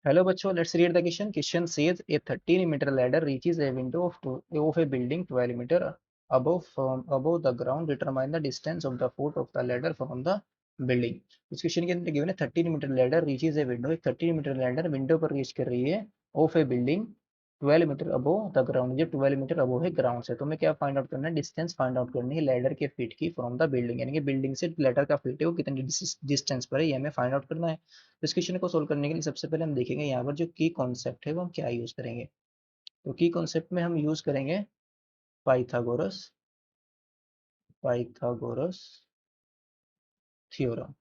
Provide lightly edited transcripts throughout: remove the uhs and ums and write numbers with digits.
Hello बच्चों, let's read the question. Question says a 13-meter ladder reaches a window of a building 12 meter above the ground. Determine the distance of the foot of the ladder from the building. इस question के अंदर given है 13 metre ladder reaches a window. एक 13 metre ladder window पर reach कर रही है of a building 12 metre above the ground. ये 12 मीटर अबोव है ग्राउंड से. तो हमें क्या फाइंड आउट करना है? डिस्टेंस फाइंड आउट करनी है लैडर के फीट की फ्रॉम द बिल्डिंग. यानी कि बिल्डिंग से लैडर का फीट है वो कितनी डिस्टेंस पर है, ये हमें फाइंड आउट करना है. इस क्वेश्चन को सोल्व करने के लिए सबसे पहले हम देखेंगे यहाँ पर जो की कॉन्सेप्ट है वो हम क्या यूज करेंगे. तो की कॉन्सेप्ट में हम यूज करेंगे पाइथागोरस पाइथागोरस थ्योरम.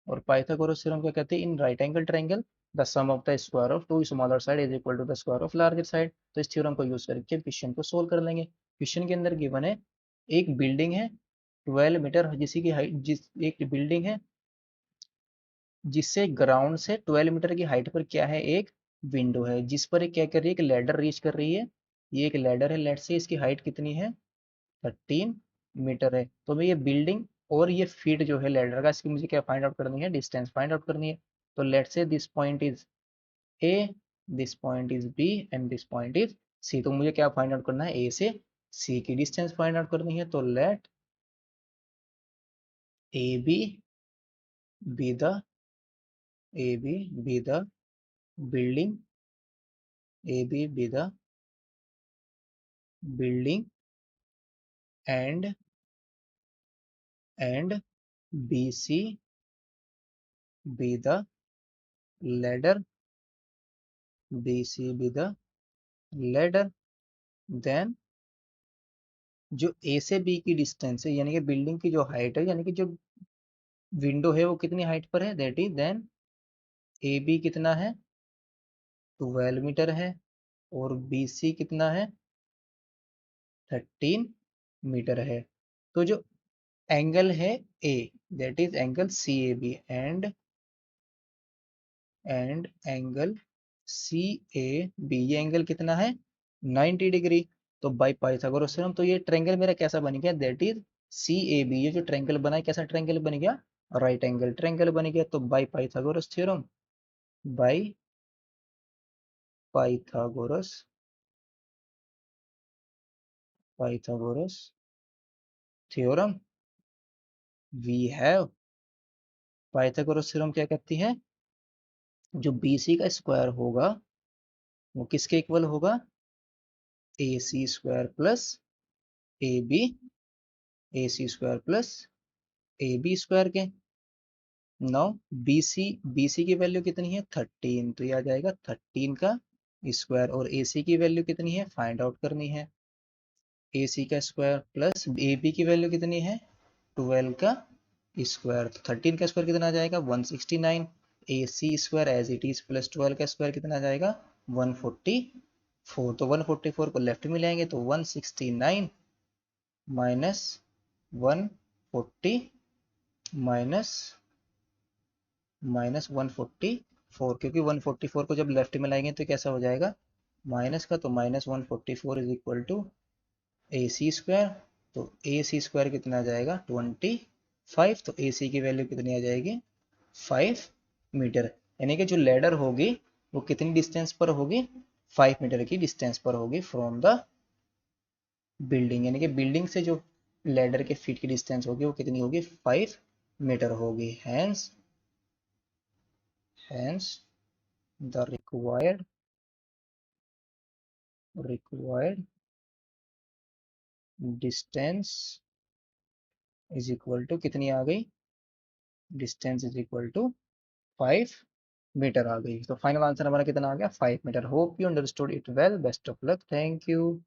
और पाइथागोरस थ्योरम क्या कहते हैं? In right angle triangle the sum of the square of two smaller side is equal to the square of larger side. तो इस थ्योरम को यूज करके क्वेश्चन को सोल्व कर लेंगे. क्वेश्चन के अंदर गिवन है एक बिल्डिंग है 12 मीटर, जिसी की हाइट एक बिल्डिंग है जिससे ग्राउंड से 12 मीटर की हाइट पर क्या है? एक विंडो है जिस पर एक क्या कर रही है? एक लैडर रीच कर रही है. ये एक लैडर है. लेट से इसकी हाइट कितनी है? 13 मीटर है. तो मैं ये बिल्डिंग और ये फीट जो है लैडर का, इसकी मुझे क्या फाइंड आउट करनी है? डिस्टेंस फाइंड आउट करनी है. तो let say this point is A, this point is B and this point is C. तो मुझे क्या फाइंड आउट करना है? ए से सी की डिस्टेंस फाइंड आउट करनी है. तो let A B the A B the building A B the building and BC be the ladder. BC be the ladder. Then जो A से B की डिस्टेंस है, यानी कि बिल्डिंग की जो हाइट है, यानी कि जो विंडो है वो कितनी हाइट पर है? That is then A B कितना है? 12 मीटर है. और बी सी कितना है? 13 मीटर है. तो जो एंगल है A, that is angle C A B and angle C A B, ये एंगल कितना है? 90 डिग्री. तो बाई पाइथागोरस थ्योरम तो ये ट्रायंगल मेरा कैसा बन गया? That is C A B. ये जो ट्रायंगल बना है कैसा ट्रायंगल बन गया? राइट एंगल ट्रायंगल बन गया. तो by Pythagoras theorem by Pythagoras Pythagoras theorem we have. Pythagoras theorem क्या कहती है? जो BC का स्क्वायर होगा वो किसके इक्वल होगा? AC square plus AB, AC square plus AB square के. नाउ BC की वैल्यू कितनी है? 13. तो ये आ जाएगा 13 का स्क्वायर. और AC की वैल्यू कितनी है? फाइंड आउट करनी है. AC का स्क्वायर प्लस AB की वैल्यू कितनी है? 12 का स्क्वायर. तो 13 का स्क्वायर कितना आ जाएगा? 169. AC square as it is plus 12 का स्क्वायर कितना आ जाएगा? 144. तो 144 को लेफ्ट में ले आएंगे तो 169 माइनस 140 माइनस 144, क्योंकि 144 को जब लेफ्ट में लाएंगे तो कैसा हो जाएगा? माइनस का. तो minus 144 is equal to A C square. तो ए सी स्क्वायर कितना आ जाएगा? 25. तो ए सी की वैल्यू कितनी आ जाएगी? 5 मीटर. यानी कि जो लैडर होगी वो कितनी डिस्टेंस पर होगी? 5 मीटर की डिस्टेंस पर होगी फ्रॉम द बिल्डिंग. यानी कि बिल्डिंग से जो लैडर के फीट की डिस्टेंस होगी वो कितनी होगी? 5 मीटर होगी. hence the required distance is equal to कितनी आ गई? Distance is equal to 5 metre आ गई. तो फाइनल आंसर हमारा कितना आ गया? 5 metre. Hope you understood it well. Best of luck. Thank you.